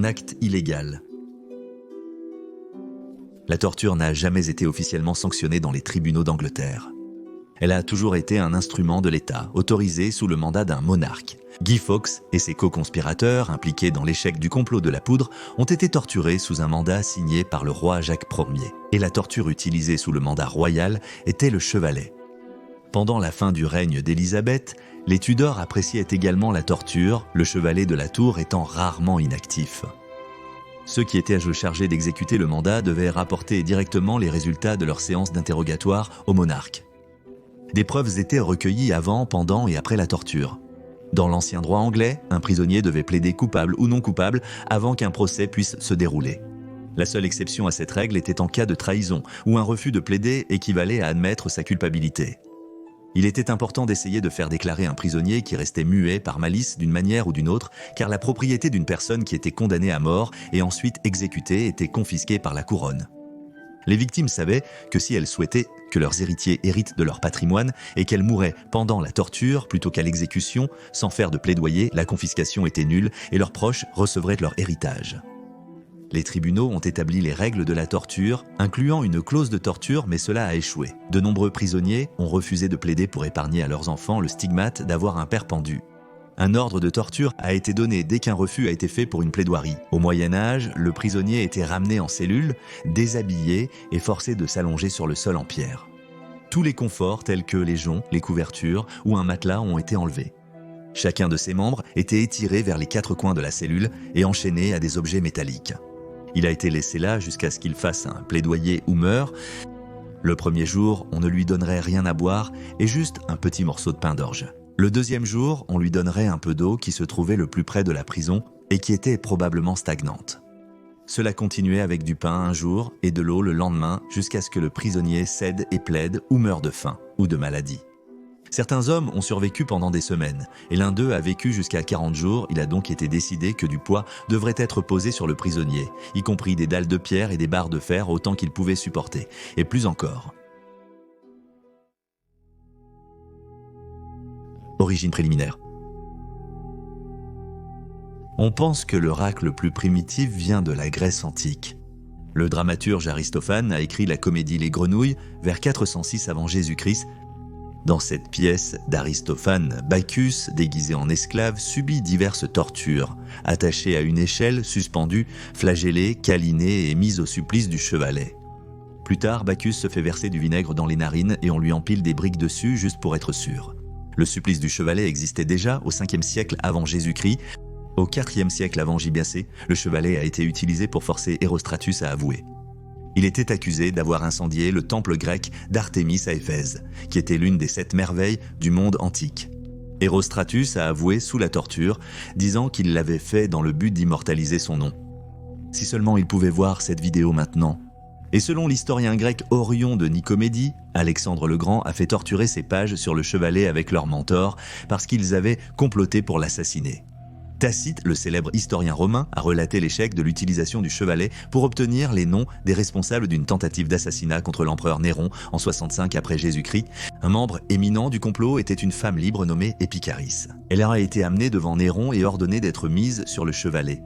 acte illégal. La torture n'a jamais été officiellement sanctionnée dans les tribunaux d'Angleterre. Elle a toujours été un instrument de l'État, autorisé sous le mandat d'un monarque. Guy Fawkes et ses co-conspirateurs, impliqués dans l'échec du complot de la poudre, ont été torturés sous un mandat signé par le roi Jacques Ier. Et la torture utilisée sous le mandat royal était le chevalet. Pendant la fin du règne d'Élisabeth, les Tudors appréciaient également la torture, le chevalet de la tour étant rarement inactif. Ceux qui étaient chargés d'exécuter le mandat devaient rapporter directement les résultats de leur séance d'interrogatoire au monarque. Des preuves étaient recueillies avant, pendant et après la torture. Dans l'ancien droit anglais, un prisonnier devait plaider coupable ou non coupable avant qu'un procès puisse se dérouler. La seule exception à cette règle était en cas de trahison, où un refus de plaider équivalait à admettre sa culpabilité. Il était important d'essayer de faire déclarer un prisonnier qui restait muet par malice d'une manière ou d'une autre, car la propriété d'une personne qui était condamnée à mort et ensuite exécutée était confisquée par la couronne. Les victimes savaient que si elles souhaitaient que leurs héritiers héritent de leur patrimoine et qu'elles mouraient pendant la torture plutôt qu'à l'exécution, sans faire de plaidoyer, la confiscation était nulle et leurs proches recevraient leur héritage. Les tribunaux ont établi les règles de la torture, incluant une clause de torture, mais cela a échoué. De nombreux prisonniers ont refusé de plaider pour épargner à leurs enfants le stigmate d'avoir un père pendu. Un ordre de torture a été donné dès qu'un refus a été fait pour une plaidoirie. Au Moyen-Âge, le prisonnier était ramené en cellule, déshabillé et forcé de s'allonger sur le sol en pierre. Tous les conforts tels que les joncs, les couvertures ou un matelas ont été enlevés. Chacun de ses membres était étiré vers les quatre coins de la cellule et enchaîné à des objets métalliques. Il a été laissé là jusqu'à ce qu'il fasse un plaidoyer ou meure. Le premier jour, on ne lui donnerait rien à boire et juste un petit morceau de pain d'orge. Le deuxième jour, on lui donnerait un peu d'eau qui se trouvait le plus près de la prison et qui était probablement stagnante. Cela continuait avec du pain un jour et de l'eau le lendemain jusqu'à ce que le prisonnier cède et plaide ou meure de faim ou de maladie. Certains hommes ont survécu pendant des semaines et l'un d'eux a vécu jusqu'à 40 jours. Il a donc été décidé que du poids devrait être posé sur le prisonnier, y compris des dalles de pierre et des barres de fer autant qu'il pouvait supporter, et plus encore. Origine préliminaire. On pense que le rack le plus primitif vient de la Grèce antique. Le dramaturge Aristophane a écrit la comédie Les Grenouilles vers 406 avant Jésus-Christ. Dans cette pièce d'Aristophane, Bacchus, déguisé en esclave, subit diverses tortures, attaché à une échelle, suspendu, flagellé, câliné et mis au supplice du chevalet. Plus tard, Bacchus se fait verser du vinaigre dans les narines et on lui empile des briques dessus juste pour être sûr. Le supplice du chevalet existait déjà au 5e siècle avant Jésus-Christ. Au 4e siècle avant JBC, le chevalet a été utilisé pour forcer Érostratus à avouer. Il était accusé d'avoir incendié le temple grec d'Artémis à Éphèse, qui était l'une des 7 merveilles du monde antique. Érostratus a avoué sous la torture, disant qu'il l'avait fait dans le but d'immortaliser son nom. Si seulement il pouvait voir cette vidéo maintenant. Et selon l'historien grec Orion de Nicomédie, Alexandre le Grand a fait torturer ses pages sur le chevalet avec leur mentor parce qu'ils avaient comploté pour l'assassiner. Tacite, le célèbre historien romain, a relaté l'échec de l'utilisation du chevalet pour obtenir les noms des responsables d'une tentative d'assassinat contre l'empereur Néron en 65 après Jésus-Christ. Un membre éminent du complot était une femme libre nommée Épicharis. Elle a été amenée devant Néron et ordonnée d'être mise sur le chevalet.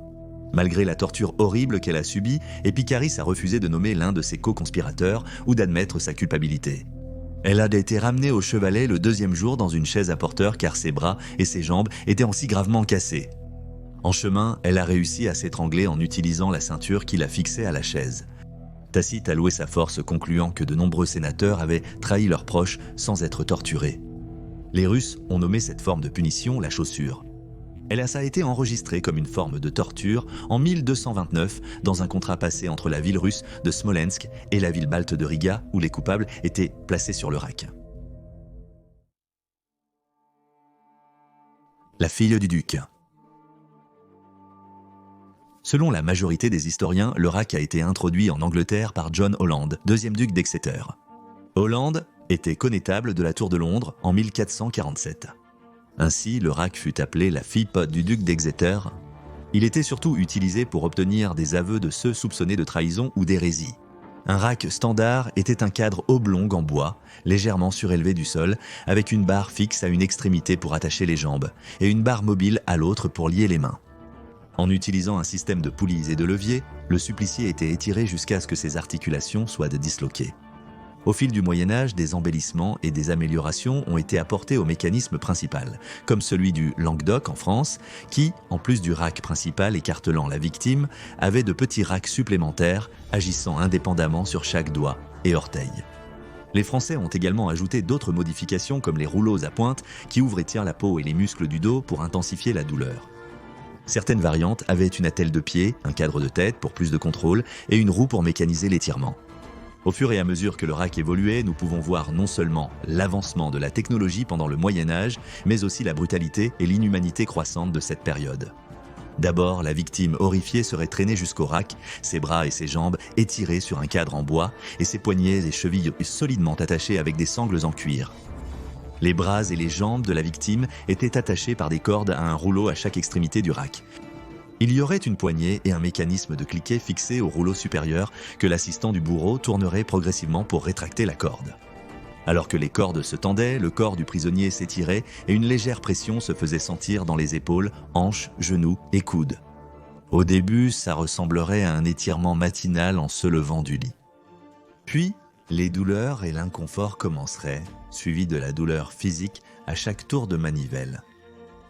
Malgré la torture horrible qu'elle a subie, Épicharis a refusé de nommer l'un de ses co-conspirateurs ou d'admettre sa culpabilité. Elle a été ramenée au chevalet le 2e jour dans une chaise à porteur car ses bras et ses jambes étaient aussi gravement cassés. En chemin, elle a réussi à s'étrangler en utilisant la ceinture qui la fixait à la chaise. Tacite a loué sa force, concluant que de nombreux sénateurs avaient trahi leurs proches sans être torturés. Les Russes ont nommé cette forme de punition la chaussure. Elle a été enregistrée comme une forme de torture en 1229 dans un contrat passé entre la ville russe de Smolensk et la ville balte de Riga, où les coupables étaient placés sur le rack. La fille du duc. Selon la majorité des historiens, le rack a été introduit en Angleterre par John Holland, 2e duc d'Exeter. Holland était connétable de la Tour de Londres en 1447. Ainsi, le rack fut appelé la fille pote du duc d'Exeter. Il était surtout utilisé pour obtenir des aveux de ceux soupçonnés de trahison ou d'hérésie. Un rack standard était un cadre oblong en bois, légèrement surélevé du sol, avec une barre fixe à une extrémité pour attacher les jambes et une barre mobile à l'autre pour lier les mains. En utilisant un système de poulies et de leviers, le supplicié était étiré jusqu'à ce que ses articulations soient disloquées. Au fil du Moyen-Âge, des embellissements et des améliorations ont été apportés au mécanisme principal, comme celui du Languedoc en France, qui, en plus du rack principal écartelant la victime, avait de petits racks supplémentaires agissant indépendamment sur chaque doigt et orteil. Les Français ont également ajouté d'autres modifications comme les rouleaux à pointe qui ouvrent et tirent la peau et les muscles du dos pour intensifier la douleur. Certaines variantes avaient une attelle de pied, un cadre de tête pour plus de contrôle et une roue pour mécaniser l'étirement. Au fur et à mesure que le rack évoluait, nous pouvons voir non seulement l'avancement de la technologie pendant le Moyen-Âge, mais aussi la brutalité et l'inhumanité croissante de cette période. D'abord, la victime horrifiée serait traînée jusqu'au rack, ses bras et ses jambes étirés sur un cadre en bois et ses poignets et chevilles solidement attachés avec des sangles en cuir. Les bras et les jambes de la victime étaient attachés par des cordes à un rouleau à chaque extrémité du rack. Il y aurait une poignée et un mécanisme de cliquet fixé au rouleau supérieur que l'assistant du bourreau tournerait progressivement pour rétracter la corde. Alors que les cordes se tendaient, le corps du prisonnier s'étirait et une légère pression se faisait sentir dans les épaules, hanches, genoux et coudes. Au début, ça ressemblerait à un étirement matinal en se levant du lit. Puis, les douleurs et l'inconfort commenceraient, suivis de la douleur physique à chaque tour de manivelle.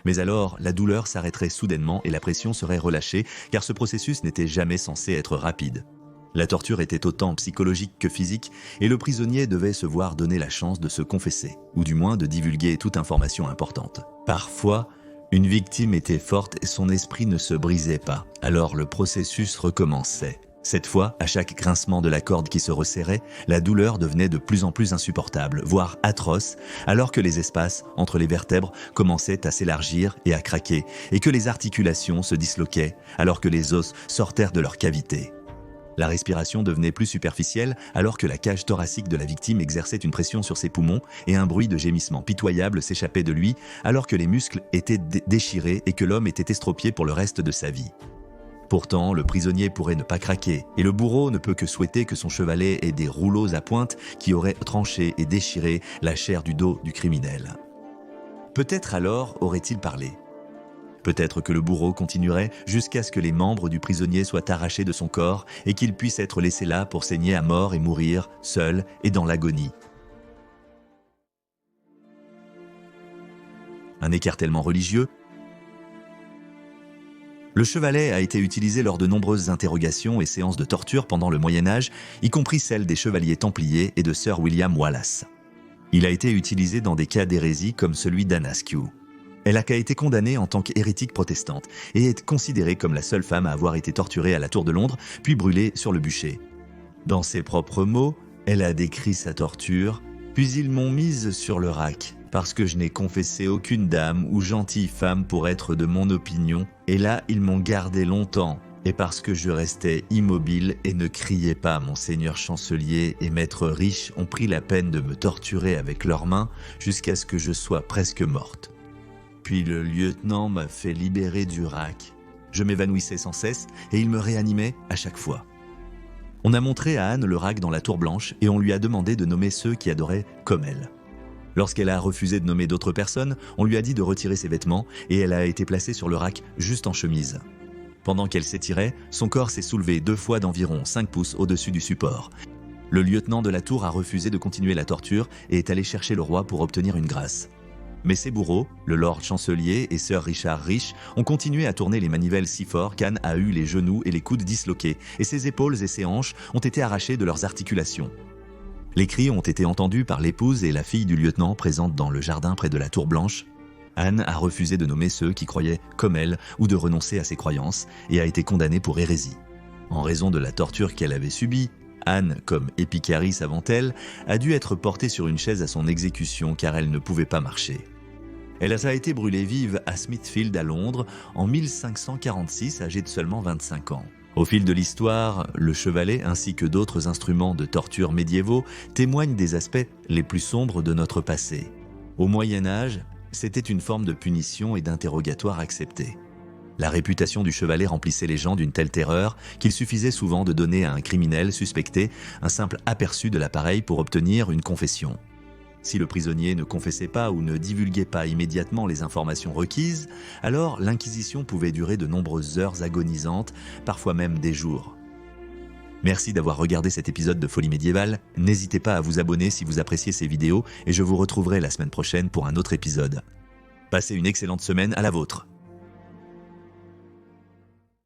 Mais alors, la douleur s'arrêterait soudainement et la pression serait relâchée, car ce processus n'était jamais censé être rapide. La torture était autant psychologique que physique, et le prisonnier devait se voir donner la chance de se confesser, ou du moins de divulguer toute information importante. Parfois, une victime était forte et son esprit ne se brisait pas, alors le processus recommençait. Cette fois, à chaque grincement de la corde qui se resserrait, la douleur devenait de plus en plus insupportable, voire atroce, alors que les espaces entre les vertèbres commençaient à s'élargir et à craquer, et que les articulations se disloquaient, alors que les os sortèrent de leur cavité. La respiration devenait plus superficielle, alors que la cage thoracique de la victime exerçait une pression sur ses poumons, et un bruit de gémissement pitoyable s'échappait de lui, alors que les muscles étaient déchirés et que l'homme était estropié pour le reste de sa vie. Pourtant, le prisonnier pourrait ne pas craquer, et le bourreau ne peut que souhaiter que son chevalet ait des rouleaux à pointe qui auraient tranché et déchiré la chair du dos du criminel. Peut-être alors aurait-il parlé. Peut-être que le bourreau continuerait jusqu'à ce que les membres du prisonnier soient arrachés de son corps et qu'il puisse être laissé là pour saigner à mort et mourir, seul et dans l'agonie. Un écartèlement religieux. Le chevalet a été utilisé lors de nombreuses interrogations et séances de torture pendant le Moyen-Âge, y compris celles des chevaliers templiers et de Sir William Wallace. Il a été utilisé dans des cas d'hérésie comme celui d'Anne Askew. Elle a été condamnée en tant qu'hérétique protestante et est considérée comme la seule femme à avoir été torturée à la Tour de Londres puis brûlée sur le bûcher. Dans ses propres mots, elle a décrit sa torture « Puis ils m'ont mise sur le rack. Parce que je n'ai confessé aucune dame ou gentille femme pour être de mon opinion, et là ils m'ont gardé longtemps, et parce que je restais immobile et ne criais pas, monseigneur chancelier et maître riche ont pris la peine de me torturer avec leurs mains jusqu'à ce que je sois presque morte. Puis le lieutenant m'a fait libérer du rack. Je m'évanouissais sans cesse et il me réanimait à chaque fois. On a montré à Anne le rack dans la Tour Blanche et on lui a demandé de nommer ceux qui adoraient comme elle. Lorsqu'elle a refusé de nommer d'autres personnes, on lui a dit de retirer ses vêtements et elle a été placée sur le rack juste en chemise. Pendant qu'elle s'étirait, son corps s'est soulevé 2 fois d'environ 5 pouces au-dessus du support. Le lieutenant de la tour a refusé de continuer la torture et est allé chercher le roi pour obtenir une grâce. Mais ses bourreaux, le Lord Chancelier et Sir Richard Rich, ont continué à tourner les manivelles si fort qu'Anne a eu les genoux et les coudes disloqués et ses épaules et ses hanches ont été arrachées de leurs articulations. Les cris ont été entendus par l'épouse et la fille du lieutenant présentes dans le jardin près de la Tour Blanche. Anne a refusé de nommer ceux qui croyaient comme elle ou de renoncer à ses croyances et a été condamnée pour hérésie. En raison de la torture qu'elle avait subie, Anne, comme Épicharis avant elle, a dû être portée sur une chaise à son exécution car elle ne pouvait pas marcher. Elle a été brûlée vive à Smithfield à Londres en 1546, âgée de seulement 25 ans. Au fil de l'histoire, le chevalet ainsi que d'autres instruments de torture médiévaux témoignent des aspects les plus sombres de notre passé. Au Moyen-Âge, c'était une forme de punition et d'interrogatoire acceptée. La réputation du chevalet remplissait les gens d'une telle terreur qu'il suffisait souvent de donner à un criminel suspecté un simple aperçu de l'appareil pour obtenir une confession. Si le prisonnier ne confessait pas ou ne divulguait pas immédiatement les informations requises, alors l'inquisition pouvait durer de nombreuses heures agonisantes, parfois même des jours. Merci d'avoir regardé cet épisode de Folie médiévale. N'hésitez pas à vous abonner si vous appréciez ces vidéos et je vous retrouverai la semaine prochaine pour un autre épisode. Passez une excellente semaine, à la vôtre.